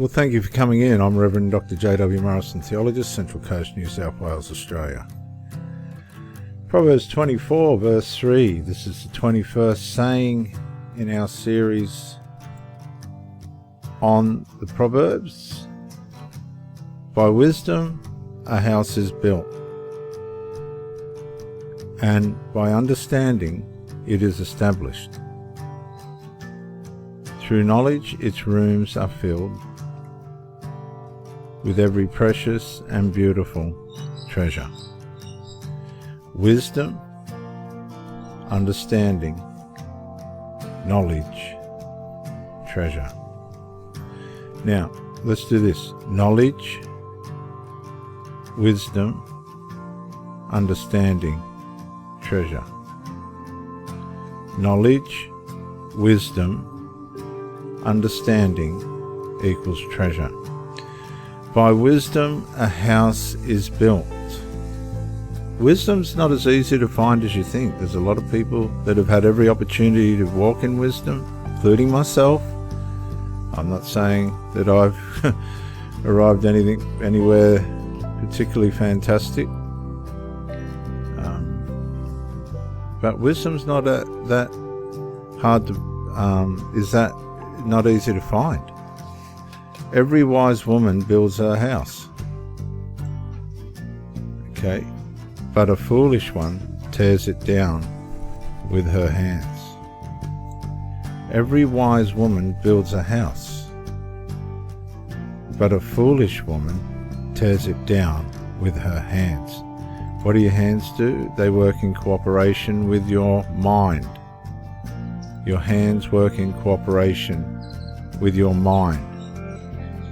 Well, thank you for coming in. I'm Reverend Dr. J.W. Morrison, Theologist, Central Coast, New South Wales, Australia. Proverbs 24, verse 3. This is the 21st saying in our series on the Proverbs. By wisdom, a house is built, and by understanding, it is established. Through knowledge, its rooms are filled with every precious and beautiful treasure. Wisdom, understanding, knowledge, treasure. Now, let's do this. Knowledge, wisdom, understanding, treasure. Knowledge, wisdom, understanding equals treasure. By wisdom, a house is built. Wisdom's not as easy to find as you think. There's a lot of people that have had every opportunity to walk in wisdom, including myself. I'm not saying that I've arrived anywhere particularly fantastic. But wisdom's not that hard to, is that not easy to find. Every wise woman builds her house. Okay? But a foolish one tears it down with her hands. Every wise woman builds a house, but a foolish woman tears it down with her hands. What do your hands do? They work in cooperation with your mind. Your hands work in cooperation with your mind.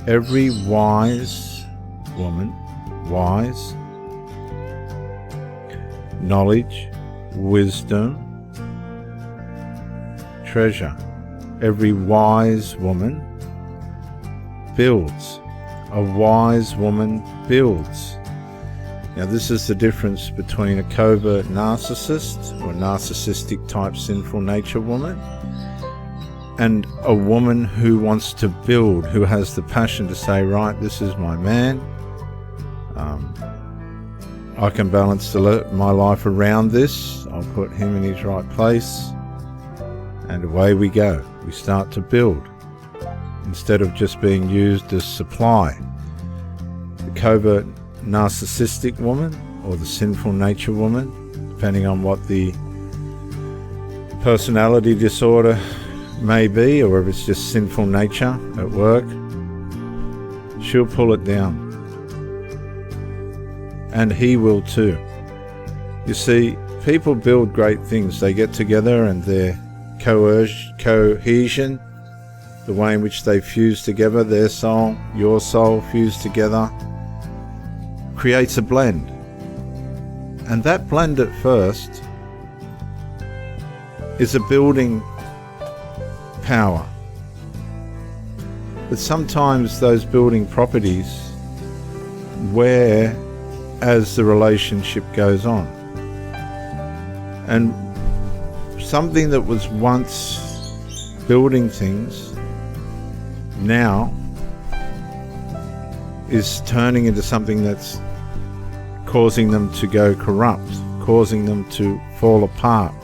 Every wise woman, wise, knowledge, wisdom, treasure. Every wise woman builds. A wise woman builds. Now, this is the difference between a covert narcissist or narcissistic type sinful nature woman and a woman who wants to build, who has the passion to say, right, this is my man. I can balance my life around this. I'll put him in his right place. And away we go. We start to build instead of just being used as supply. The covert narcissistic woman or the sinful nature woman, depending on what the personality disorder may be, or if it's just sinful nature at work, she'll pull it down. And he will too. You see, people build great things. They get together and their cohesion, the way in which they fuse together, their soul, your soul fuse together, creates a blend. And that blend at first is a building power. But sometimes those building properties wear as the relationship goes on. And something that was once building things now is turning into something that's causing them to go corrupt, causing them to fall apart.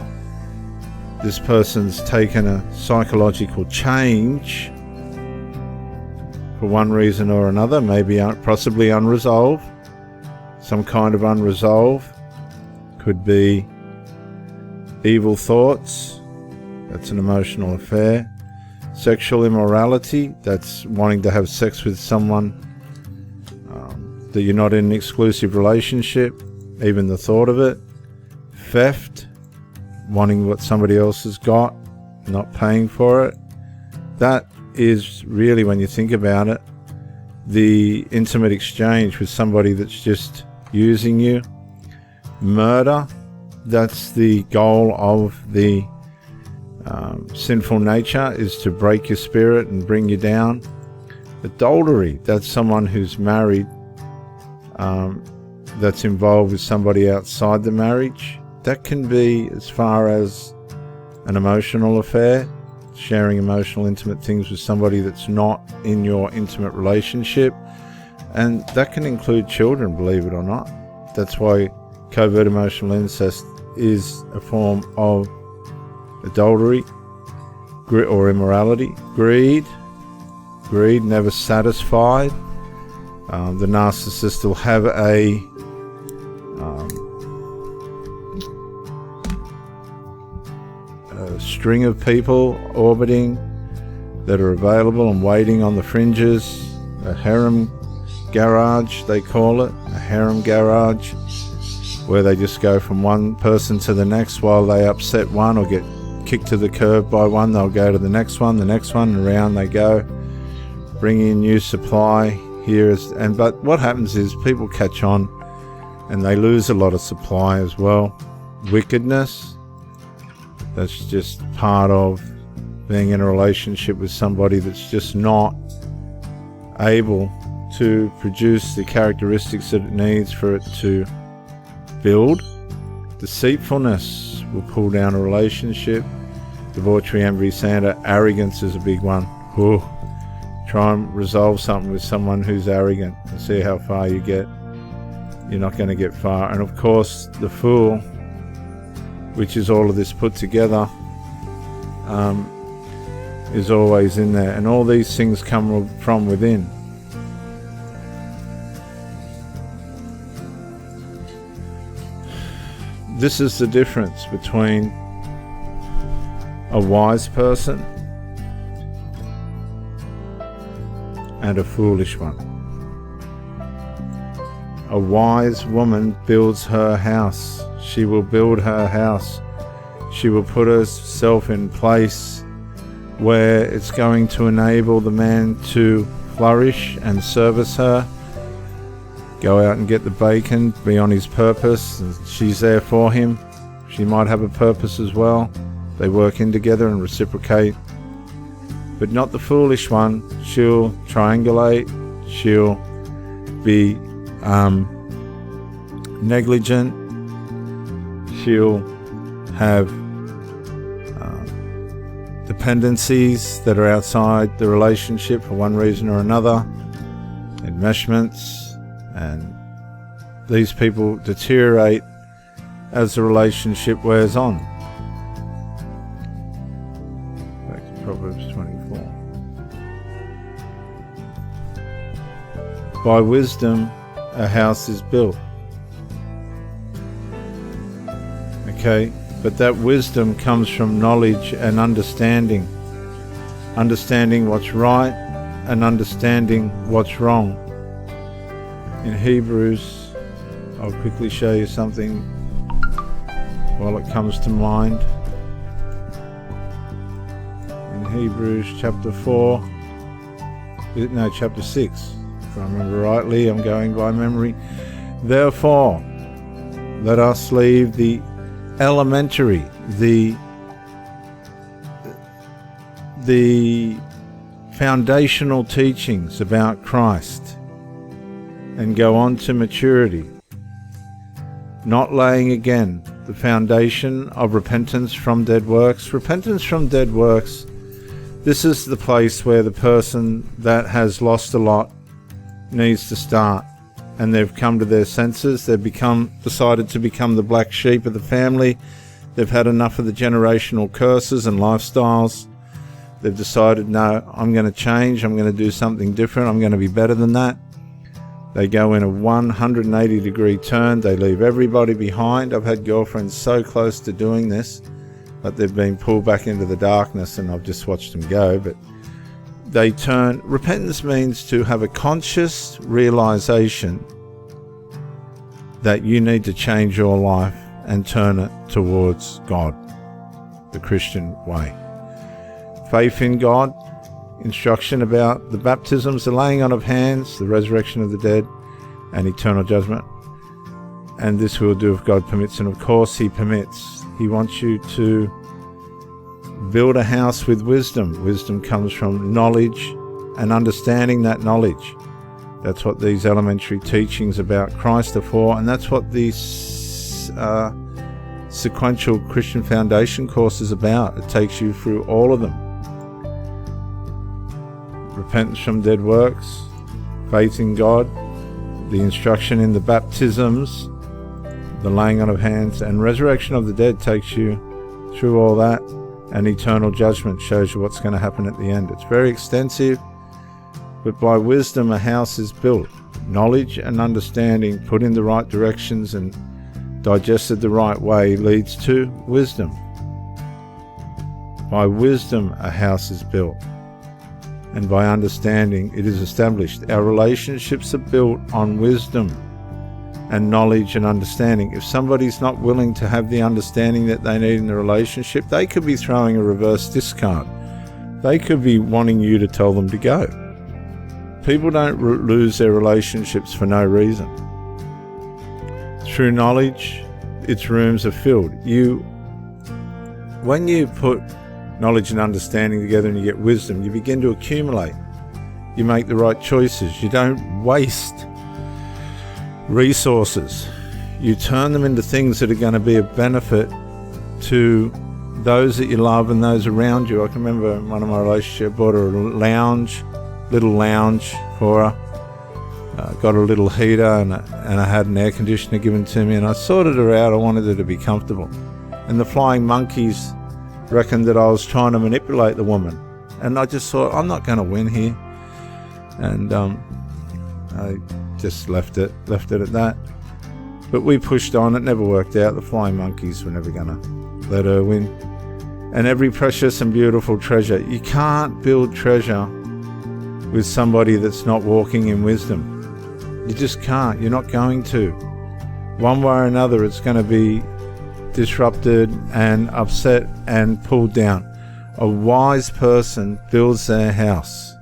This person's taken a psychological change for one reason or another, maybe possibly unresolved. Some kind of unresolved. Could be evil thoughts, that's an emotional affair. Sexual immorality, that's wanting to have sex with someone that you're not in an exclusive relationship, even the thought of it. Theft, wanting what somebody else has got, not paying for it. That is really, when you think about it, the intimate exchange with somebody that's just using you. Murder, that's the goal of the sinful nature, is to break your spirit and bring you down. Adultery, that's someone who's married, that's involved with somebody outside the marriage. That can be as far as an emotional affair sharing emotional, intimate things with somebody that's not in your intimate relationship. And that can include children, believe it or not. That's why covert emotional incest is a form of adultery or immorality. Greed, never satisfied. The narcissist will have a string of people orbiting that are available and waiting on the fringes. A harem garage, they call it, a harem garage, where they just go from one person to the next. While they upset one or get kicked to the curb by one, they'll go to the next one, and around they go, bringing in new supply. But what happens is people catch on and they lose a lot of supply as well. Wickedness, that's just part of being in a relationship with somebody that's just not able to produce the characteristics that it needs for it to build. Deceitfulness will pull down a relationship. Debauchery, envy, slander. Arrogance is a big one. Whew. Try and resolve something with someone who's arrogant and see how far you get. You're not going to get far. And of course, the fool, which is all of this put together, is always in there. And all these things come from within. This is the difference between a wise person and a foolish one. A wise woman builds her house. She will build her house. She will put herself in place where it's going to enable the man to flourish and service her. Go out and get the bacon, be on his purpose, and she's there for him. She might have a purpose as well. They work in together and reciprocate. But not the foolish one. She'll triangulate. She'll be negligent. She'll have dependencies that are outside the relationship for one reason or another. Enmeshments. And these people deteriorate as the relationship wears on. Back to Proverbs 24. By wisdom, a house is built. Okay, but that wisdom comes from knowledge and understanding. Understanding what's right and understanding what's wrong. In Hebrews, I'll quickly show you something while it comes to mind. In Hebrews chapter 6, if I remember rightly, I'm going by memory. Therefore, let us leave the elementary, the foundational teachings about Christ and go on to maturity, not laying again the foundation of repentance from dead works. Repentance from dead works, this is the place where the person that has lost a lot needs to start. And they've come to their senses. They've decided to become the black sheep of the family. They've had enough of the generational curses and lifestyles. They've decided, no, I'm going to change. I'm going to do something different. I'm going to be better than that. They go in a 180-degree turn. They leave everybody behind. I've had girlfriends so close to doing this, but they've been pulled back into the darkness, and I've just watched them go. But they turn. Repentance means to have a conscious realization that you need to change your life and turn it towards God, the Christian way. Faith in God, instruction about the baptisms, the laying on of hands, the resurrection of the dead, and eternal judgment. And this we'll do if God permits, and of course He permits. He wants you to build a house with wisdom. Wisdom comes from knowledge and understanding that knowledge. That's what these elementary teachings about Christ are for, and that's what these sequential Christian foundation course is about. It takes you through all of them. repentance from dead works, faith in God, the instruction in the baptisms, the laying on of hands, and resurrection of the dead takes you through all that, and eternal judgment shows you what's going to happen at the end. It's very extensive, but by wisdom a house is built. Knowledge and understanding put in the right directions and digested the right way leads to wisdom. By wisdom a house is built, and by understanding it is established. Our relationships are built on wisdom and knowledge and understanding. If somebody's not willing to have the understanding that they need in the relationship, they could be throwing a reverse discard. They could be wanting you to tell them to go. People don't lose their relationships for no reason. Through knowledge, its rooms are filled. When you put knowledge and understanding together and you get wisdom, you begin to accumulate. You make the right choices. You don't waste resources. You turn them into things that are going to be of benefit to those that you love and those around you. I can remember in one of my relationships, I bought her a little lounge for her. Got a little heater and I had an air conditioner given to me, and I sorted her out. I wanted her to be comfortable. And the flying monkeys reckoned that I was trying to manipulate the woman. And I just thought, I'm not going to win here. And I just left it at that. But we pushed on. It never worked out. The flying monkeys were never going to let her win. And every precious and beautiful treasure. You can't build treasure with somebody that's not walking in wisdom. You just can't. You're not going to. One way or another, it's going to be disrupted and upset and pulled down. A wise person builds their house,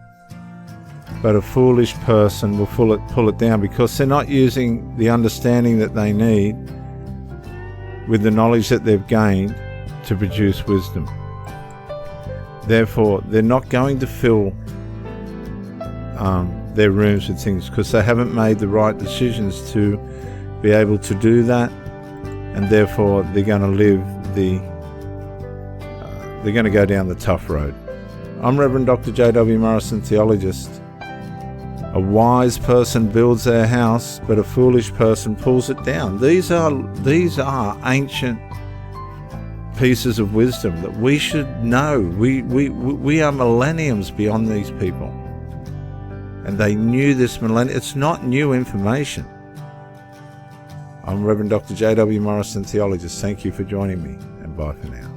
but a foolish person will pull it down, because they're not using the understanding that they need with the knowledge that they've gained to produce wisdom. Therefore, they're not going to fill their rooms with things, because they haven't made the right decisions to be able to do that, and therefore they're going to live they're going to go down the tough road. I'm Reverend Dr. J.W. Morrison, theologist. A wise person builds their house, but a foolish person pulls it down. These are ancient pieces of wisdom that we should know. We are millenniums beyond these people, and they knew this millennium. It's not new information. I'm Reverend Dr. J.W. Morrison, theologist. Thank you for joining me, and bye for now.